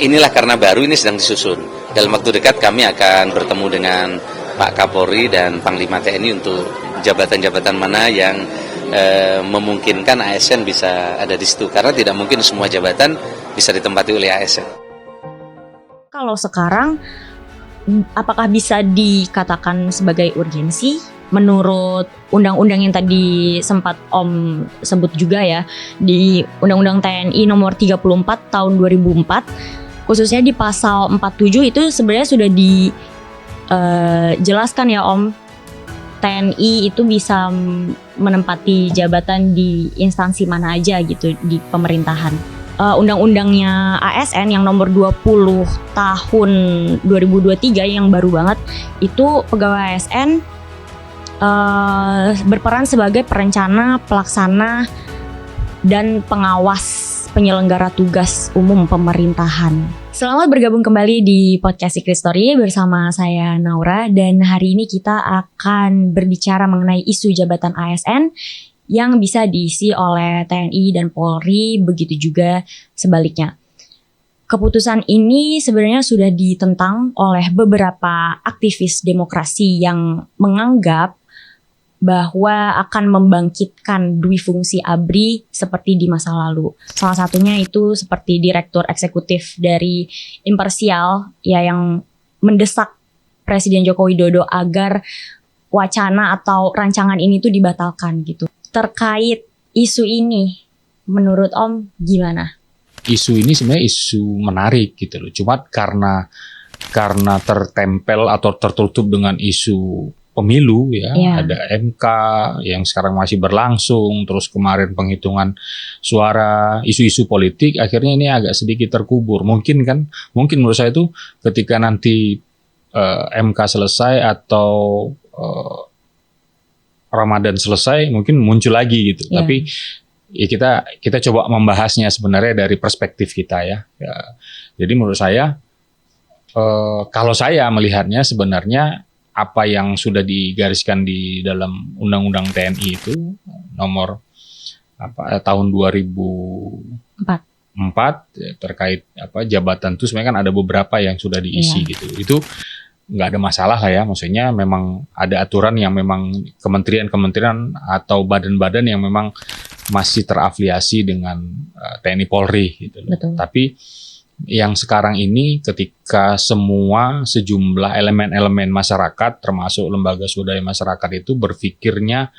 inilah karena baru ini sedang disusun. Dalam waktu dekat kami akan bertemu dengan Pak Kapolri dan Panglima TNI untuk jabatan-jabatan mana yang memungkinkan ASN bisa ada di situ. Karena tidak mungkin semua jabatan bisa ditempati oleh ASN. Kalau sekarang, apakah bisa dikatakan sebagai urgensi? Menurut undang-undang yang tadi sempat Om sebut juga ya, di Undang-Undang TNI nomor 34 tahun 2004, khususnya di pasal 47 itu sebenarnya sudah dijelaskan ya Om, TNI itu bisa menempati jabatan di instansi mana aja gitu di pemerintahan. Undang-undangnya ASN yang nomor 20 tahun 2023 yang baru banget, itu pegawai ASN berperan sebagai perencana, pelaksana, dan pengawas penyelenggara tugas umum pemerintahan. Selamat bergabung kembali di podcast Secret Story bersama saya Naura, dan hari ini kita akan berbicara mengenai isu jabatan ASN yang bisa diisi oleh TNI dan Polri, begitu juga sebaliknya. Keputusan ini sebenarnya sudah ditentang oleh beberapa aktivis demokrasi yang menganggap bahwa akan membangkitkan dui fungsi ABRI seperti di masa lalu. Salah satunya itu seperti Direktur Eksekutif dari Imparsial ya, yang mendesak Presiden Joko Widodo agar wacana atau rancangan ini tuh dibatalkan gitu. Terkait isu ini, menurut Om gimana? Isu ini sebenarnya isu menarik gitu loh. Cuma karena tertempel atau tertutup dengan isu pemilu ya, ada MK yang sekarang masih berlangsung, terus kemarin penghitungan suara, isu-isu politik, akhirnya ini agak sedikit terkubur. Mungkin menurut saya itu ketika nanti MK selesai atau Ramadan selesai, mungkin muncul lagi gitu. Tapi ya kita coba membahasnya sebenarnya dari perspektif kita ya. Jadi menurut saya, kalau saya melihatnya sebenarnya apa yang sudah digariskan di dalam Undang-Undang TNI itu nomor tahun 2004 ya, terkait jabatan itu sebenarnya kan ada beberapa yang sudah diisi gitu. Itu nggak ada masalah lah ya, maksudnya memang ada aturan yang memang kementerian-kementerian atau badan-badan yang memang masih terafiliasi dengan TNI Polri gitu loh. Betul. Tapi yang sekarang ini ketika sejumlah elemen-elemen masyarakat termasuk lembaga swadaya masyarakat itu berpikirnya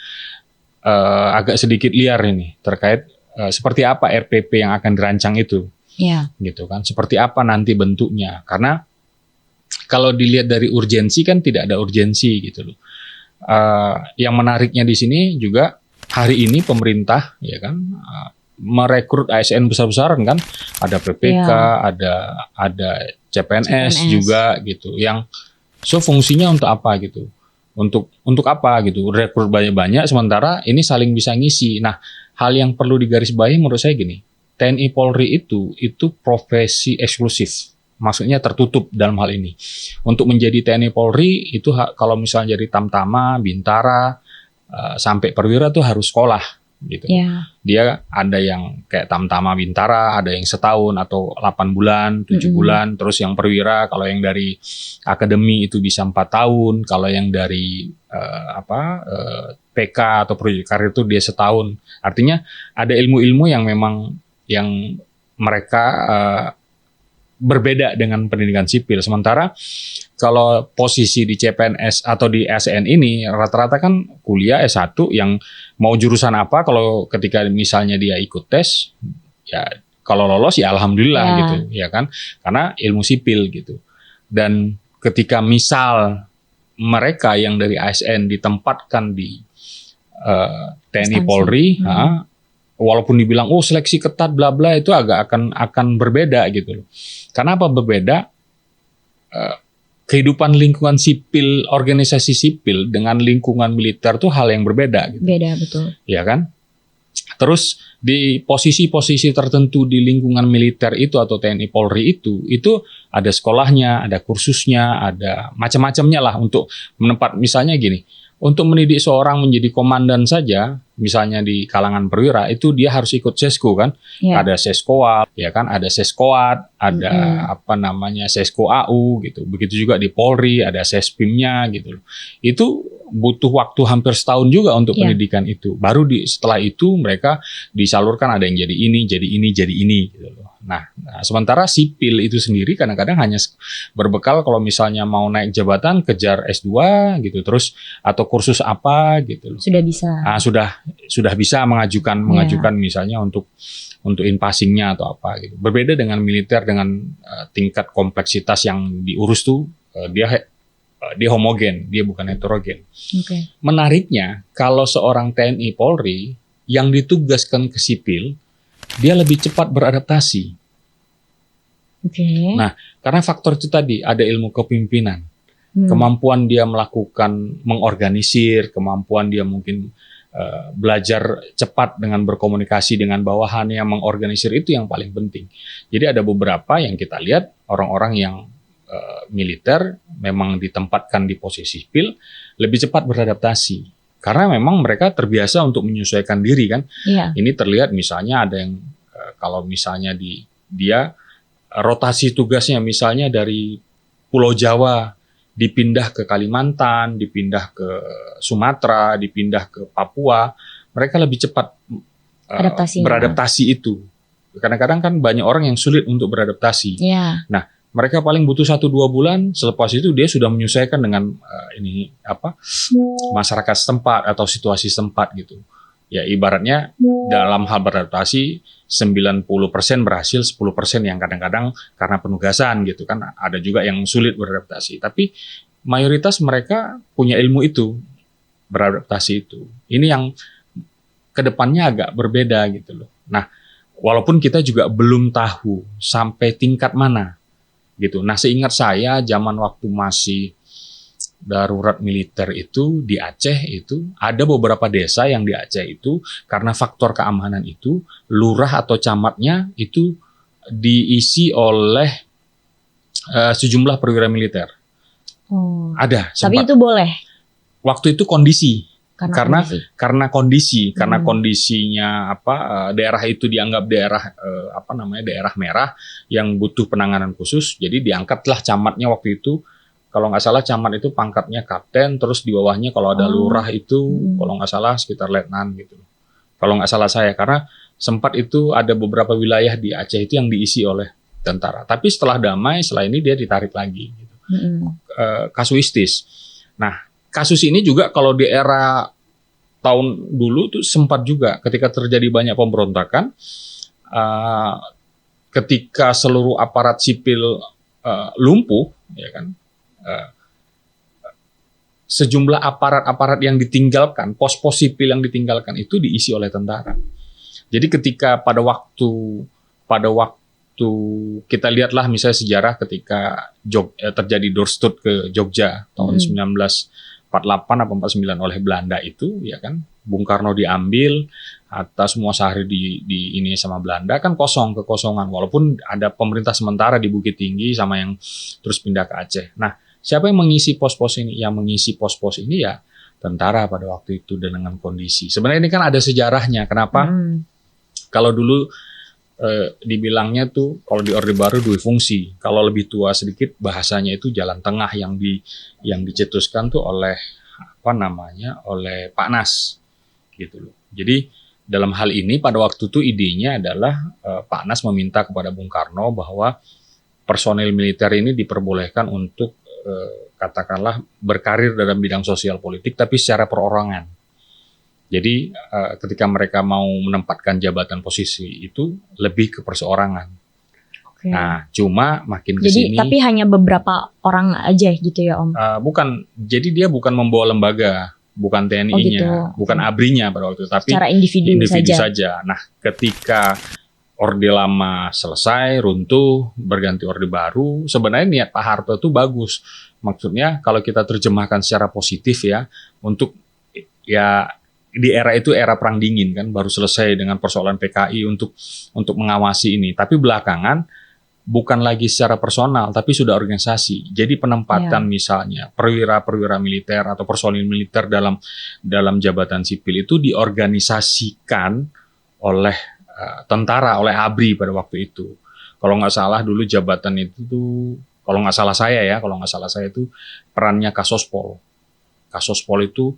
agak sedikit liar ini terkait seperti apa RPP yang akan dirancang itu. Gitu kan. Seperti apa nanti bentuknya, karena kalau dilihat dari urgensi kan tidak ada urgensi gitu loh. Yang menariknya di sini juga hari ini pemerintah ya kan merekrut ASN besar-besaran kan, ada PPK, ada CPNS juga gitu. Yang fungsinya untuk apa gitu? Untuk apa gitu? Rekrut banyak-banyak sementara ini saling bisa ngisi. Nah, hal yang perlu digarisbawahi menurut saya gini. TNI Polri itu profesi eksklusif. Maksudnya tertutup dalam hal ini. Untuk menjadi TNI Polri itu kalau misalnya jadi Tamtama, Bintara, sampai perwira tuh harus sekolah gitu. Dia ada yang kayak Tamtama Bintara, ada yang setahun atau 8 bulan, 7 bulan, terus yang perwira kalau yang dari akademi itu bisa 4 tahun, kalau yang dari PK atau proyek karir itu dia setahun. Artinya ada ilmu-ilmu yang memang yang mereka berbeda dengan pendidikan sipil. Sementara kalau posisi di CPNS atau di ASN ini rata-rata kan kuliah S1 yang mau jurusan apa, kalau ketika misalnya dia ikut tes ya kalau lolos ya alhamdulillah gitu ya kan, karena ilmu sipil gitu. Dan ketika misal mereka yang dari ASN ditempatkan di TNI Polri, walaupun dibilang seleksi ketat bla bla, itu agak akan berbeda gitu loh. Karena apa berbeda? Kehidupan lingkungan sipil, organisasi sipil dengan lingkungan militer tuh hal yang berbeda gitu. Beda, betul. Ya kan? Terus di posisi-posisi tertentu di lingkungan militer itu atau TNI Polri itu ada sekolahnya, ada kursusnya, ada macam-macamnya lah untuk menempat. Misalnya gini, untuk mendidik seorang menjadi komandan saja, misalnya di kalangan perwira, itu dia harus ikut sesko kan. Ya. Ada seskoal, ya kan, ada seskoat, ada sesko AU gitu. Begitu juga di Polri ada sespimnya gitu. Itu butuh waktu hampir setahun juga untuk pendidikan itu. Baru setelah itu mereka disalurkan, ada yang jadi ini gitu loh. Nah, sementara sipil itu sendiri kadang-kadang hanya berbekal kalau misalnya mau naik jabatan kejar S2 gitu, terus atau kursus apa gitu loh. Sudah bisa. Nah, sudah bisa mengajukan misalnya untuk in passingnya atau apa gitu. Berbeda dengan militer dengan tingkat kompleksitas yang diurus tuh dia homogen, dia bukan heterogen. Okay. Menariknya kalau seorang TNI Polri yang ditugaskan ke sipil, dia lebih cepat beradaptasi. Okay. Nah, karena faktor itu tadi, ada ilmu kepemimpinan. Kemampuan dia mengorganisir, kemampuan dia mungkin belajar cepat dengan berkomunikasi dengan bawahannya, mengorganisir, itu yang paling penting. Jadi ada beberapa yang kita lihat, orang-orang yang militer memang ditempatkan di posisi sipil, lebih cepat beradaptasi. Karena memang mereka terbiasa untuk menyesuaikan diri kan. Yeah. Ini terlihat misalnya ada yang kalau misalnya dia rotasi tugasnya misalnya dari Pulau Jawa dipindah ke Kalimantan, dipindah ke Sumatera, dipindah ke Papua, mereka lebih cepat beradaptasi itu. Kadang-kadang kan banyak orang yang sulit untuk beradaptasi. Yeah. Nah, mereka paling butuh 1-2 bulan, selepas itu dia sudah menyesuaikan dengan masyarakat setempat atau situasi setempat gitu. Ya ibaratnya dalam hal beradaptasi 90% berhasil, 10% yang kadang-kadang karena penugasan gitu kan. Ada juga yang sulit beradaptasi, tapi mayoritas mereka punya ilmu itu, beradaptasi itu. Ini yang kedepannya agak berbeda gitu loh. Nah, walaupun kita juga belum tahu sampai tingkat mana gitu. Nah, seingat saya zaman waktu masih darurat militer itu di Aceh itu ada beberapa desa yang di Aceh itu karena faktor keamanan itu lurah atau camatnya itu diisi oleh sejumlah perwira militer. Oh. Ada. Tapi itu boleh. Waktu itu kondisi. Karena Hmm. kondisinya daerah itu dianggap daerah merah yang butuh penanganan khusus, jadi diangkatlah camatnya waktu itu. Kalau nggak salah camat itu pangkatnya kapten, terus di bawahnya kalau ada lurah itu kalau nggak salah sekitar letnan gitu. Kalau nggak salah saya, karena sempat itu ada beberapa wilayah di Aceh itu yang diisi oleh tentara. Tapi setelah damai, setelah ini dia ditarik lagi gitu. Kasuistis. Nah, kasus ini juga kalau di era tahun dulu tuh sempat juga ketika terjadi banyak pemberontakan, ketika seluruh aparat sipil lumpuh, ya kan, sejumlah aparat-aparat yang ditinggalkan, pos-pos sipil yang ditinggalkan itu diisi oleh tentara. Jadi ketika pada waktu kita lihatlah misalnya sejarah ketika terjadi Doorstad ke Jogja tahun 1948 atau 49 oleh Belanda itu, ya kan, Bung Karno diambil atas muasahari di ini sama Belanda, kan kekosongan walaupun ada pemerintah sementara di Bukit Tinggi sama yang terus pindah ke Aceh. Nah, siapa yang mengisi pos-pos ini? Yang mengisi pos-pos ini ya tentara pada waktu itu dengan kondisi. Sebenarnya ini kan ada sejarahnya. Kenapa? Kalau dulu dibilangnya tuh kalau di Orde Baru dua fungsi. Kalau lebih tua sedikit bahasanya itu jalan tengah yang dicetuskan tuh oleh oleh Pak Nas gitu loh. Jadi dalam hal ini pada waktu itu idenya adalah Pak Nas meminta kepada Bung Karno bahwa personil militer ini diperbolehkan untuk katakanlah berkarir dalam bidang sosial politik tapi secara perorangan. Jadi ketika mereka mau menempatkan jabatan posisi itu lebih ke perseorangan. Okay. Nah, cuma makin kesini. Jadi tapi hanya beberapa orang aja gitu ya Om? Bukan. Jadi dia bukan membawa lembaga, bukan TNI-nya, bukan ABRI-nya pada waktu itu, tapi secara individu saja. Nah, ketika Orde Lama selesai, runtuh, berganti Orde Baru, sebenarnya niat Pak Harto itu bagus. Maksudnya kalau kita terjemahkan secara positif ya, untuk ya di era itu era perang dingin kan, baru selesai dengan persoalan PKI untuk mengawasi ini. Tapi belakangan bukan lagi secara personal, tapi sudah organisasi. Jadi penempatan misalnya perwira-perwira militer atau personil militer dalam jabatan sipil itu diorganisasikan oleh tentara, oleh ABRI pada waktu itu. Kalau nggak salah dulu jabatan itu tuh, kalau nggak salah saya itu perannya Kasospol. Kasospol itu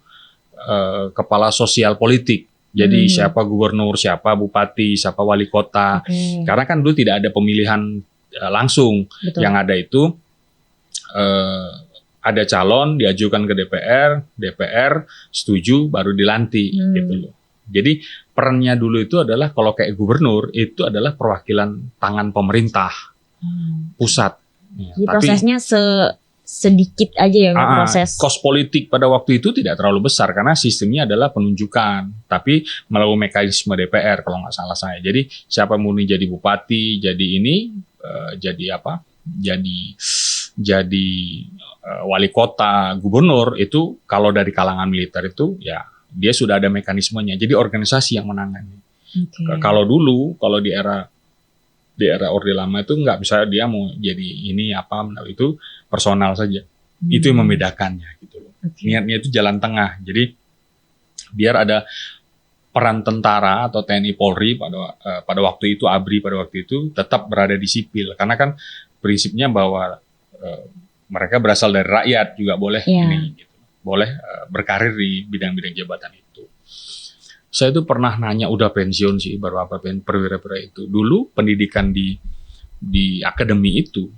kepala sosial politik. Jadi siapa gubernur, siapa bupati, siapa wali kota. Karena kan dulu tidak ada pemilihan langsung. Betul. Yang ada itu ada calon diajukan ke DPR setuju baru dilantik gitu loh. Jadi perannya dulu itu adalah kalau kayak gubernur itu adalah perwakilan tangan pemerintah pusat. Jadi prosesnya sedikit aja ya proses. Kos politik pada waktu itu tidak terlalu besar karena sistemnya adalah penunjukan, tapi melalui mekanisme DPR kalau nggak salah saya. Jadi siapa murni jadi bupati, jadi ini, jadi apa? Jadi wali kota, gubernur itu kalau dari kalangan militer itu ya dia sudah ada mekanismenya. Jadi organisasi yang menangani. Kalau dulu, kalau di era Orde Lama itu nggak bisa dia mau jadi ini apa itu personal saja. Itu yang membedakannya gitu loh. Niatnya itu jalan tengah. Jadi biar ada peran tentara atau TNI Polri pada waktu itu, ABRI pada waktu itu tetap berada di sipil. Karena kan prinsipnya bahwa mereka berasal dari rakyat juga boleh ini gitu. Boleh berkarir di bidang-bidang jabatan itu. Saya tuh pernah nanya, udah pensiun sih, beberapa perwira-perwira itu. Dulu pendidikan di akademi itu,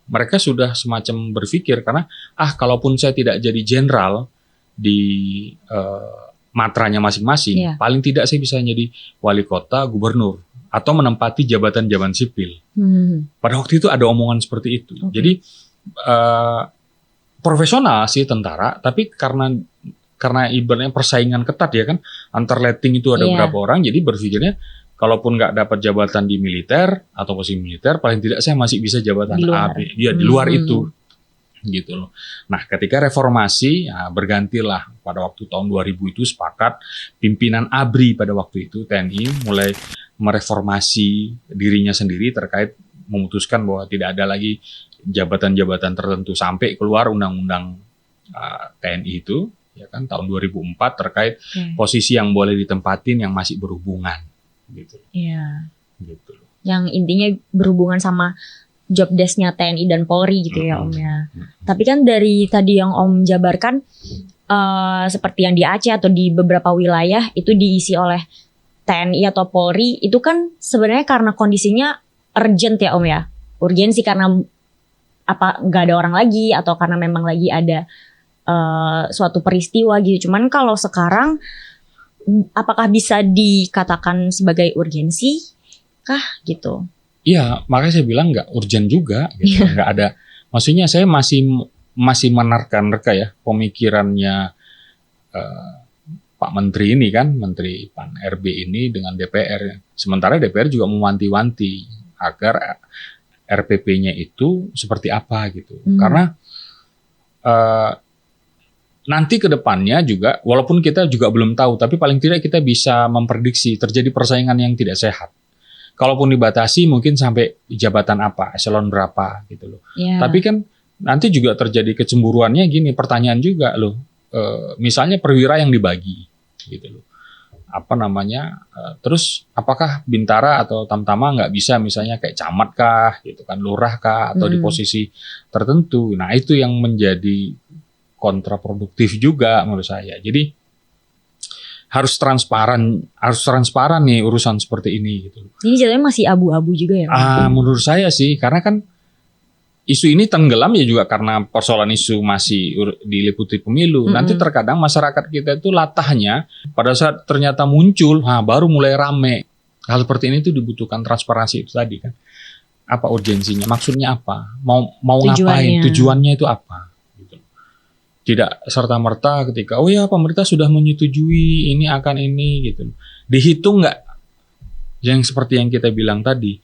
mereka sudah semacam berpikir, karena kalaupun saya tidak jadi jenderal di matranya masing-masing, paling tidak saya bisa jadi wali kota, gubernur, atau menempati jabatan-jabatan sipil. Pada waktu itu ada omongan seperti itu. Jadi profesional sih tentara, tapi karena ibaratnya persaingan ketat ya kan, antar letting itu ada berapa orang, jadi berpikirnya kalaupun nggak dapat jabatan di militer atau posisi militer, paling tidak saya masih bisa jabatan AB, di luar itu, gitu loh. Nah, ketika reformasi, bergantilah pada waktu tahun 2000 itu sepakat pimpinan ABRI pada waktu itu TNI mulai mereformasi dirinya sendiri terkait memutuskan bahwa tidak ada lagi jabatan-jabatan tertentu sampai keluar undang-undang TNI itu. Ya kan tahun 2004 terkait posisi yang boleh ditempatin yang masih berhubungan gitu. Iya. Gitu. Yang intinya berhubungan sama job desk-nya TNI dan Polri gitu ya Om ya. Tapi kan dari tadi yang Om jabarkan seperti yang di Aceh atau di beberapa wilayah itu diisi oleh TNI atau Polri, itu kan sebenarnya karena kondisinya urgent ya Om ya. Urgensi karena apa nggak ada orang lagi atau karena memang lagi ada suatu peristiwa gitu. Cuman kalau sekarang apakah bisa dikatakan sebagai urgensi kah gitu? Iya, makanya saya bilang nggak urgent juga gitu. Nggak ada. Maksudnya saya masih menerka ya pemikirannya Pak Menteri ini kan, Menteri PAN RB ini dengan DPR. Sementara DPR juga mewanti-wanti agar RPP-nya itu seperti apa gitu. Karena nanti ke depannya juga, walaupun kita juga belum tahu, tapi paling tidak kita bisa memprediksi terjadi persaingan yang tidak sehat. Kalaupun dibatasi mungkin sampai jabatan apa, eselon berapa gitu loh. Tapi kan nanti juga terjadi kecemburuannya gini, pertanyaan juga loh. Misalnya perwira yang dibagi gitu loh. Apa namanya? Terus apakah Bintara atau Tamtama nggak bisa misalnya kayak camat kah gitu kan, lurah kah atau di posisi tertentu. Nah, itu yang menjadi kontraproduktif juga menurut saya. Jadi harus transparan nih urusan seperti ini gitu. Ini jadinya masih abu-abu juga ya? Menurut saya sih, karena kan isu ini tenggelam ya juga karena persoalan isu masih diliputi pemilu. Nanti terkadang masyarakat kita itu latahnya pada saat ternyata muncul, baru mulai rame. Hal seperti ini tuh dibutuhkan transparansi itu tadi kan. Apa urgensinya? Maksudnya apa? Mau ngapain? Tujuannya itu apa? Tidak serta-merta ketika pemerintah sudah menyetujui ini akan ini gitu. Dihitung nggak yang seperti yang kita bilang tadi,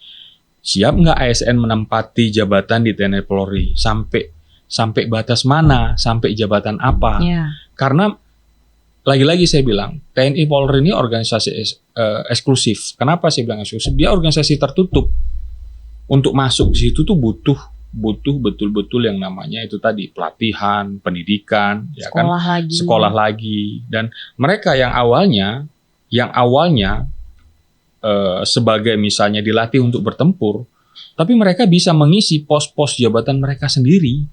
siap nggak ASN menempati jabatan di TNI Polri sampai batas mana, sampai jabatan apa? Karena lagi-lagi saya bilang TNI Polri ini organisasi eksklusif. Kenapa saya bilang eksklusif? Dia organisasi tertutup. untuk masuk ke situ tuh butuh betul-betul yang namanya itu tadi pelatihan, pendidikan, ya kan, sekolah lagi. Dan mereka yang awalnya sebagai misalnya dilatih untuk bertempur, tapi mereka bisa mengisi pos-pos jabatan mereka sendiri,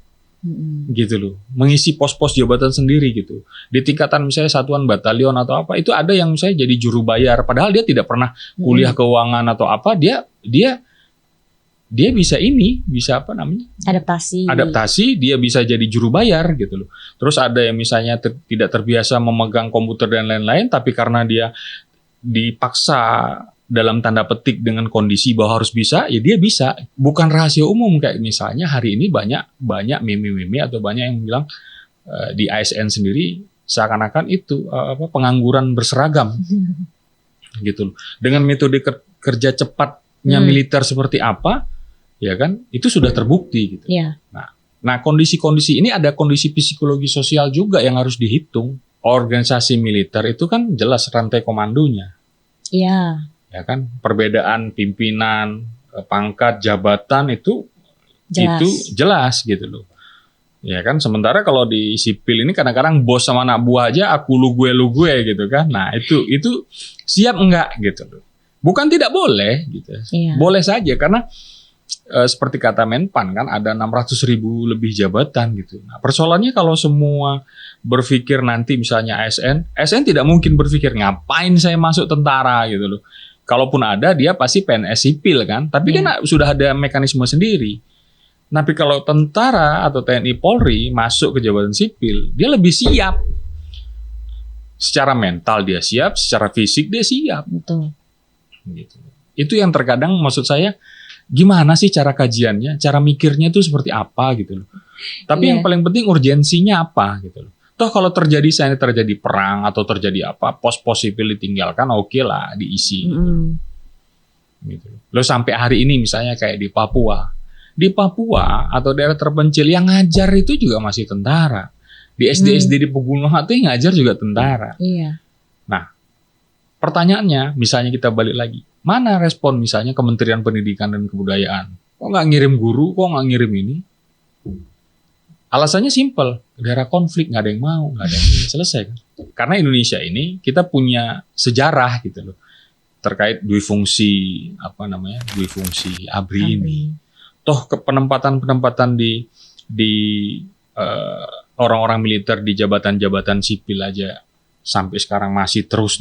gitu loh, mengisi pos-pos jabatan sendiri gitu. Di tingkatan misalnya satuan batalion atau apa, itu ada yang misalnya jadi juru bayar, padahal dia tidak pernah kuliah keuangan atau apa, dia bisa apa namanya? Adaptasi, dia bisa jadi juru bayar gitu loh. Terus ada yang misalnya tidak terbiasa memegang komputer dan lain-lain, tapi karena dia dipaksa dalam tanda petik dengan kondisi bahwa harus bisa, ya dia bisa. Bukan rahasia umum, kayak misalnya hari ini banyak meme-meme atau banyak yang bilang di ASN sendiri seakan-akan itu pengangguran berseragam gitu loh. Dengan metode kerja cepatnya militer seperti apa, ya kan, itu sudah terbukti gitu. Yeah. Nah, kondisi-kondisi ini ada kondisi psikologi sosial juga yang harus dihitung. Organisasi militer itu kan jelas rantai komandonya. Iya. Ya kan, perbedaan pimpinan, pangkat, jabatan itu jelas gitu loh. Ya kan, sementara kalau di sipil ini kadang-kadang bos sama anak buah aja aku lu gue gitu kan. Nah, itu siap enggak gitu loh. Bukan tidak boleh gitu. Iya. Boleh saja karena seperti kata Menpan kan ada 600.000 lebih jabatan gitu. Nah, persoalannya kalau semua berpikir nanti misalnya ASN tidak mungkin berpikir ngapain saya masuk tentara gitu loh. Kalaupun ada, dia pasti PNS sipil kan. Tapi kan sudah ada mekanisme sendiri. Tapi kalau tentara atau TNI Polri masuk ke jabatan sipil, dia lebih siap. Secara mental dia siap, secara fisik dia siap. Betul. Gitu. Itu yang terkadang maksud saya, gimana sih cara kajiannya, cara mikirnya itu seperti apa gitu loh. Tapi yang paling penting urgensinya apa gitu loh. Toh kalau terjadi perang atau terjadi apa, pos-pos sipil ditinggalkan, oke lah diisi. Gitu. Lo sampai hari ini misalnya kayak di Papua atau daerah terpencil yang ngajar itu juga masih tentara. Di SD di pegunungan itu yang ngajar juga tentara. Iya. Nah, pertanyaannya, misalnya kita balik lagi, mana respon misalnya Kementerian Pendidikan dan Kebudayaan? Kok nggak ngirim guru? Kok nggak ngirim ini? Alasannya simpel, daerah konflik, nggak ada yang mau, nggak ada yang ini, selesai kan? Karena Indonesia ini kita punya sejarah gitu loh terkait dui fungsi ABRI ini. Toh penempatan di orang-orang militer di jabatan-jabatan sipil aja sampai sekarang masih terus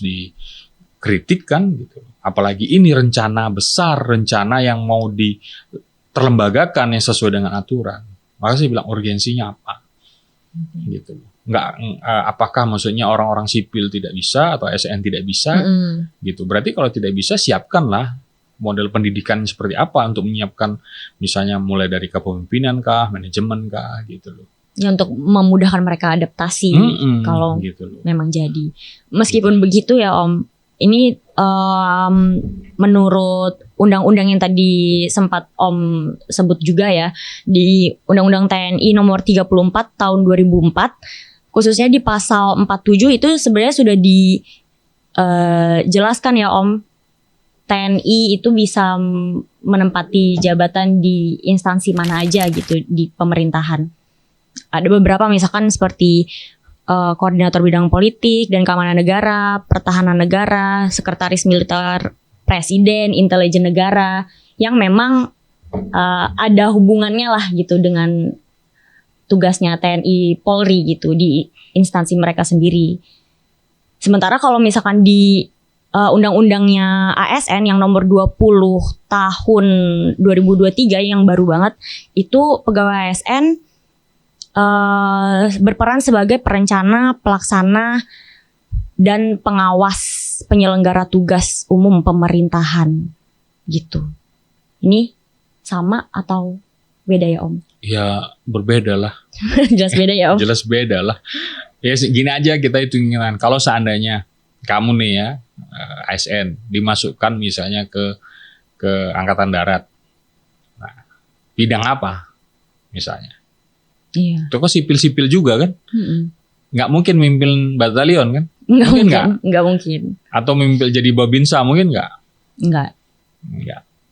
dikritik kan gitu. Apalagi ini rencana besar, rencana yang mau terlembagakan yang sesuai dengan aturan. Maka saya bilang urgensinya apa? Gitu. Apakah maksudnya orang-orang sipil tidak bisa atau ASN tidak bisa? Gitu. Berarti kalau tidak bisa, siapkanlah model pendidikan seperti apa untuk menyiapkan misalnya mulai dari kepemimpinan kah, manajemen kah gitu loh. Ya, untuk memudahkan mereka adaptasi kalau gitu loh. Memang jadi. Meskipun begitu ya Om, ini menurut undang-undang yang tadi sempat Om sebut juga ya, di Undang-Undang TNI nomor 34 tahun 2004, khususnya di pasal 47 itu sebenarnya sudah dijelaskan ya Om, TNI itu bisa menempati jabatan di instansi mana aja gitu di pemerintahan. Ada beberapa misalkan seperti koordinator bidang politik dan keamanan negara, pertahanan negara, sekretaris militer presiden, intelijen negara, yang memang ada hubungannya lah gitu dengan tugasnya TNI Polri gitu di instansi mereka sendiri. Sementara kalau misalkan di undang-undangnya ASN yang nomor 20 tahun 2023 yang baru banget, itu pegawai ASN berperan sebagai perencana, pelaksana, dan pengawas penyelenggara tugas umum pemerintahan gitu. Ini sama atau beda ya Om? Ya berbeda lah. Jelas beda ya Om? Jelas beda lah. Ya gini aja kita hitungin, kalau seandainya kamu nih ya ASN dimasukkan misalnya ke Angkatan Darat, nah, bidang apa misalnya? Iya. Itu kan sipil-sipil juga kan? Nggak mungkin mimpin batalion kan? Nggak mungkin. Atau mimpin jadi babinsa mungkin nggak? Nggak.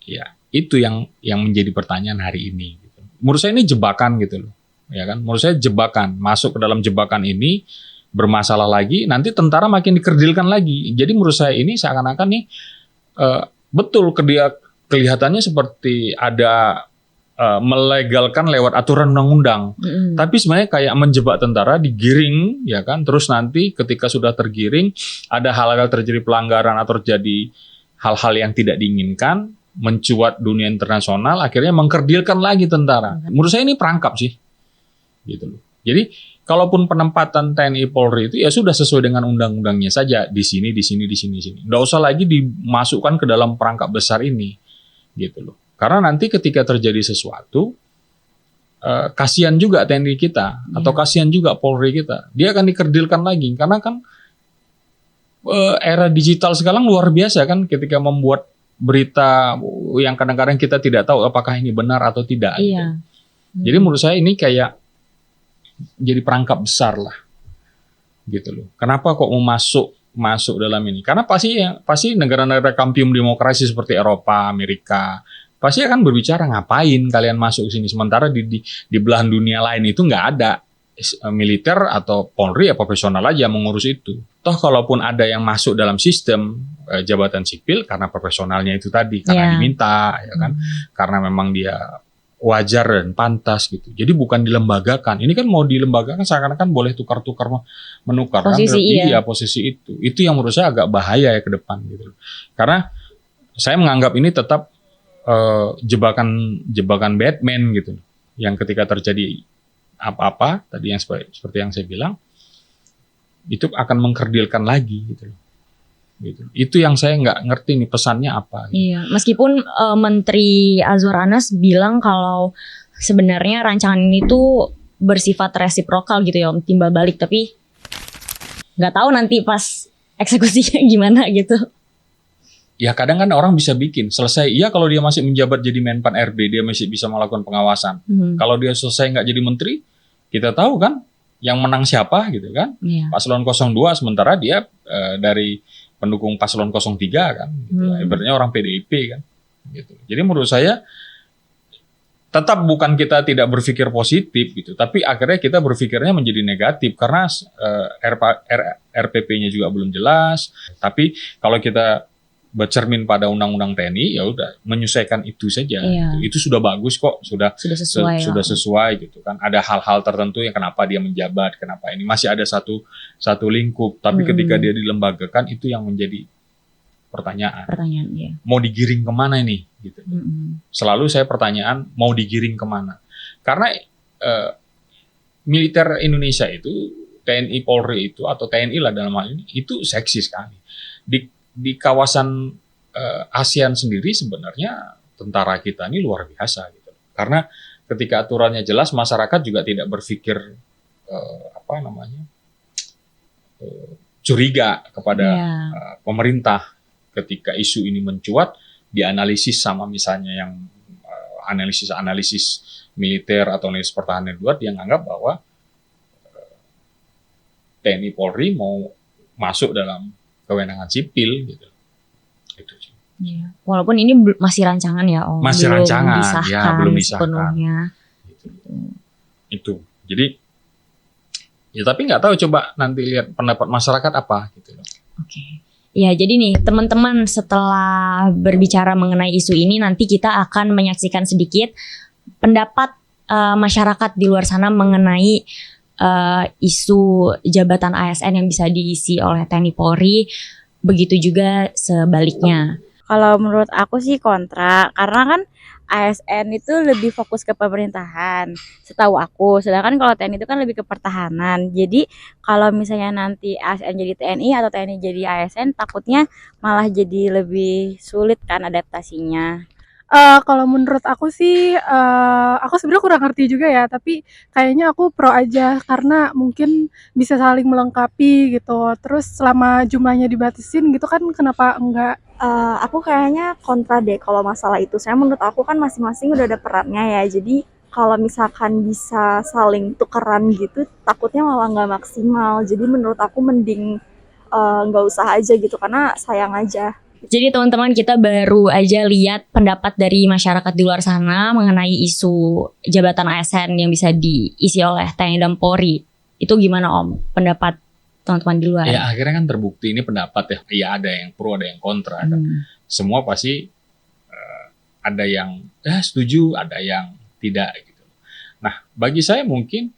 Ya, itu yang menjadi pertanyaan hari ini. Gitu. Menurut saya ini jebakan gitu loh, ya kan? Menurut saya jebakan, masuk ke dalam jebakan ini bermasalah lagi, nanti tentara makin dikerdilkan lagi. Jadi menurut saya ini seakan-akan nih betul kelihatannya seperti ada melegalkan lewat aturan undang-undang. Tapi sebenarnya kayak menjebak tentara, digiring, ya kan? Terus nanti ketika sudah tergiring, ada hal-hal terjadi pelanggaran atau terjadi hal-hal yang tidak diinginkan, mencuat dunia internasional, akhirnya mengkerdilkan lagi tentara. Menurut saya ini perangkap sih, gitu loh. Jadi kalaupun penempatan TNI Polri itu ya sudah sesuai dengan undang-undangnya saja, di sini. Nggak usah lagi dimasukkan ke dalam perangkap besar ini, gitu loh. Karena nanti ketika terjadi sesuatu, kasihan juga TNI kita, atau kasihan juga Polri kita. Dia akan dikerdilkan lagi, karena kan era digital sekarang luar biasa kan, ketika membuat berita yang kadang-kadang kita tidak tahu apakah ini benar atau tidak. Iya. Gitu. Jadi menurut saya ini kayak jadi perangkap besar lah, gitu loh. Kenapa kok mau masuk dalam ini? Karena pasti negara-negara kampium demokrasi seperti Eropa, Amerika pasti akan berbicara ngapain kalian masuk sini, sementara di belahan dunia lain itu nggak ada militer atau Polri ya profesional aja mengurus itu. Toh kalaupun ada yang masuk dalam sistem jabatan sipil karena profesionalnya itu tadi, karena diminta, ya kan, karena memang dia wajar dan pantas gitu. Jadi bukan dilembagakan. Ini kan mau dilembagakan seakan-akan boleh tukar-tukar menukar posisi, kan? Iya, posisi itu. Itu yang menurut saya agak bahaya ya ke depan gitu. Karena saya menganggap ini tetap jebakan Batman gitu. Yang ketika terjadi apa-apa tadi yang seperti yang saya bilang, itu akan mengkerdilkan lagi gitu. Gitu. Itu yang saya nggak ngerti nih pesannya apa. Gitu. Iya, meskipun Menteri Azwar Anas bilang kalau sebenarnya rancangan ini tuh bersifat resiprokal gitu ya, timbal balik, tapi nggak tahu nanti pas eksekusinya gimana gitu. Ya kadang kan orang bisa bikin selesai. Iya kalau dia masih menjabat jadi Menpan RB, dia masih bisa melakukan pengawasan. Kalau dia selesai nggak jadi menteri, kita tahu kan yang menang siapa gitu kan. Paslon 02 sementara dia dari pendukung paslon 03 kan, gitu. Ibaratnya orang PDIP kan, gitu. Jadi menurut saya tetap bukan kita tidak berpikir positif gitu, tapi akhirnya kita berpikirnya menjadi negatif karena RPP-nya juga belum jelas. Tapi kalau kita bercermin pada undang-undang TNI, ya udah menyesuaikan itu saja. Itu sudah bagus kok, sudah sesuai gitu kan. Ada hal-hal tertentu yang kenapa dia menjabat, kenapa ini masih ada satu lingkup. Tapi ketika dia dilembagakan, itu yang menjadi pertanyaan. Iya. Mau digiring kemana ini? Gitu. Selalu saya pertanyaan mau digiring kemana? Karena militer Indonesia itu TNI Polri itu atau TNI lah dalam hal ini itu seksi sekali. Di kawasan ASEAN sendiri sebenarnya tentara kita ini luar biasa gitu. Karena ketika aturannya jelas, masyarakat juga tidak berpikir curiga kepada pemerintah ketika isu ini mencuat, dianalisis sama misalnya yang analisis militer atau analisis pertahanan luar, dia menganggap bahwa TNI Polri mau masuk dalam kewenangan sipil gitu. Itu sih. Iya. Walaupun ini masih rancangan ya, Om. Masih belum rancangan, disahkan belum disahkan sepenuhnya. Itu. Jadi ya tapi nggak tahu, coba nanti lihat pendapat masyarakat apa gitu. Oke. Ya, jadi nih teman-teman, setelah berbicara mengenai isu ini, nanti kita akan menyaksikan sedikit pendapat masyarakat di luar sana mengenai isu jabatan ASN yang bisa diisi oleh TNI Polri, begitu juga sebaliknya. Kalau menurut aku sih kontra, karena kan ASN itu lebih fokus ke pemerintahan, setahu aku. Sedangkan kalau TNI itu kan lebih ke pertahanan. Jadi kalau misalnya nanti ASN jadi TNI atau TNI jadi ASN, takutnya malah jadi lebih sulit kan adaptasinya. Kalau menurut aku sih, aku sebenarnya kurang ngerti juga ya, tapi kayaknya aku pro aja karena mungkin bisa saling melengkapi gitu. Terus selama jumlahnya dibatasin gitu kan, kenapa enggak? Aku kayaknya kontra deh kalau masalah itu. Saya menurut aku kan masing-masing udah ada perannya ya. Jadi kalau misalkan bisa saling tukeran gitu, takutnya malah nggak maksimal. Jadi menurut aku mending nggak usah aja gitu, karena sayang aja. Jadi teman-teman, kita baru aja lihat pendapat dari masyarakat di luar sana mengenai isu jabatan ASN yang bisa diisi oleh TNI dan Polri. Itu gimana Om? Pendapat teman-teman di luar? Ya akhirnya kan terbukti ini pendapat ya. Iya, ada yang pro, ada yang kontra. Kan. Semua pasti ada yang setuju, ada yang tidak gitu. Nah, bagi saya mungkin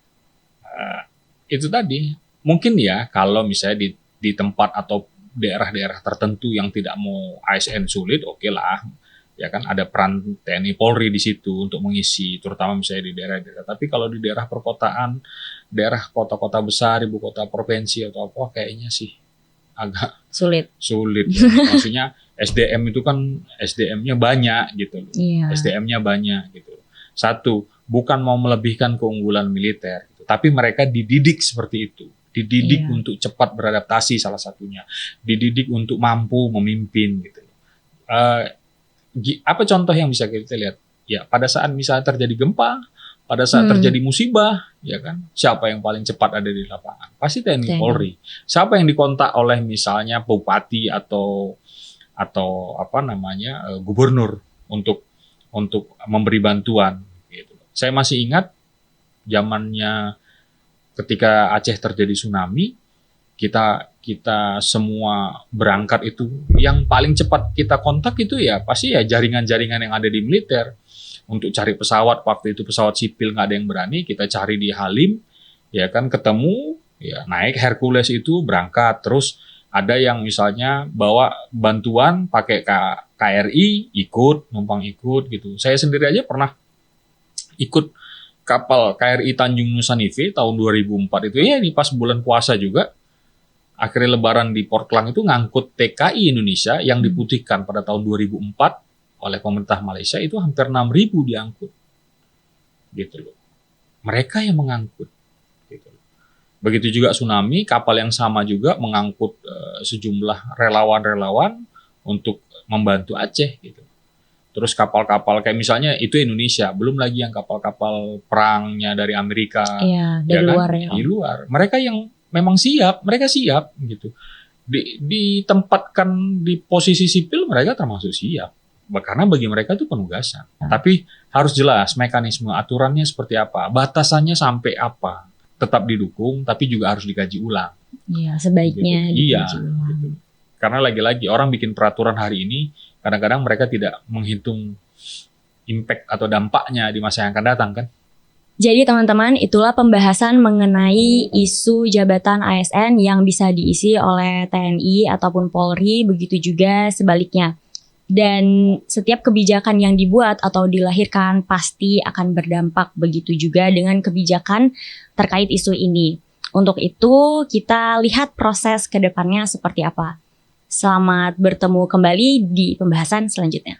itu tadi, mungkin ya kalau misalnya di tempat atau daerah-daerah tertentu yang tidak mau ASN sulit, oke lah, ya kan ada peran TNI Polri di situ untuk mengisi, terutama misalnya di daerah-daerah. Tapi kalau di daerah perkotaan, daerah kota-kota besar, ibu kota provinsi atau apa, kayaknya sih agak Sulit. Ya. Maksudnya SDM itu kan SDM-nya banyak gitu loh. Iya. SDM-nya banyak gitu. Satu, bukan mau melebihkan keunggulan militer, gitu, tapi mereka dididik seperti itu. Dididik untuk cepat beradaptasi salah satunya, dididik untuk mampu memimpin gitu. Apa contoh yang bisa kita lihat? Ya pada saat misalnya terjadi gempa, pada saat terjadi musibah, ya kan, siapa yang paling cepat ada di lapangan? Pasti TNI Polri. Siapa yang dikontak oleh misalnya bupati atau apa namanya gubernur untuk memberi bantuan? Gitu. Saya masih ingat zamannya ketika Aceh terjadi tsunami, kita semua berangkat itu, yang paling cepat kita kontak itu ya pasti ya jaringan-jaringan yang ada di militer untuk cari pesawat. Waktu itu pesawat sipil nggak ada yang berani, kita cari di Halim, ya kan, ketemu, ya naik Hercules itu berangkat. Terus ada yang misalnya bawa bantuan pakai KRI, numpang ikut gitu. Saya sendiri aja pernah ikut kapal KRI Tanjung Nusanive tahun 2004 itu, ya ini pas bulan puasa juga, akhirnya lebaran di Port Klang itu ngangkut TKI Indonesia yang diputihkan pada tahun 2004 oleh pemerintah Malaysia, itu hampir 6.000 diangkut gitu loh. Mereka yang mengangkut gitu loh. Begitu juga tsunami, kapal yang sama juga mengangkut sejumlah relawan-relawan untuk membantu Aceh gitu. Terus kapal-kapal kayak misalnya itu Indonesia, belum lagi yang kapal-kapal perangnya dari Amerika, dari luar kan? ya. Di luar. Mereka yang memang siap, mereka siap gitu. Ditempatkan di posisi sipil, mereka termasuk siap. Karena bagi mereka itu penugasan. Tapi harus jelas mekanisme aturannya seperti apa, batasannya sampai apa. Tetap didukung, tapi juga harus dikaji ulang. Iya, sebaiknya gitu. Iya. dikaji ulang. Gitu. Karena lagi-lagi orang bikin peraturan hari ini, kadang-kadang mereka tidak menghitung impact atau dampaknya di masa yang akan datang kan. Jadi teman-teman, itulah pembahasan mengenai isu jabatan ASN yang bisa diisi oleh TNI ataupun Polri, begitu juga sebaliknya. Dan setiap kebijakan yang dibuat atau dilahirkan pasti akan berdampak, begitu juga dengan kebijakan terkait isu ini. Untuk itu kita lihat proses ke depannya seperti apa. Selamat bertemu kembali di pembahasan selanjutnya.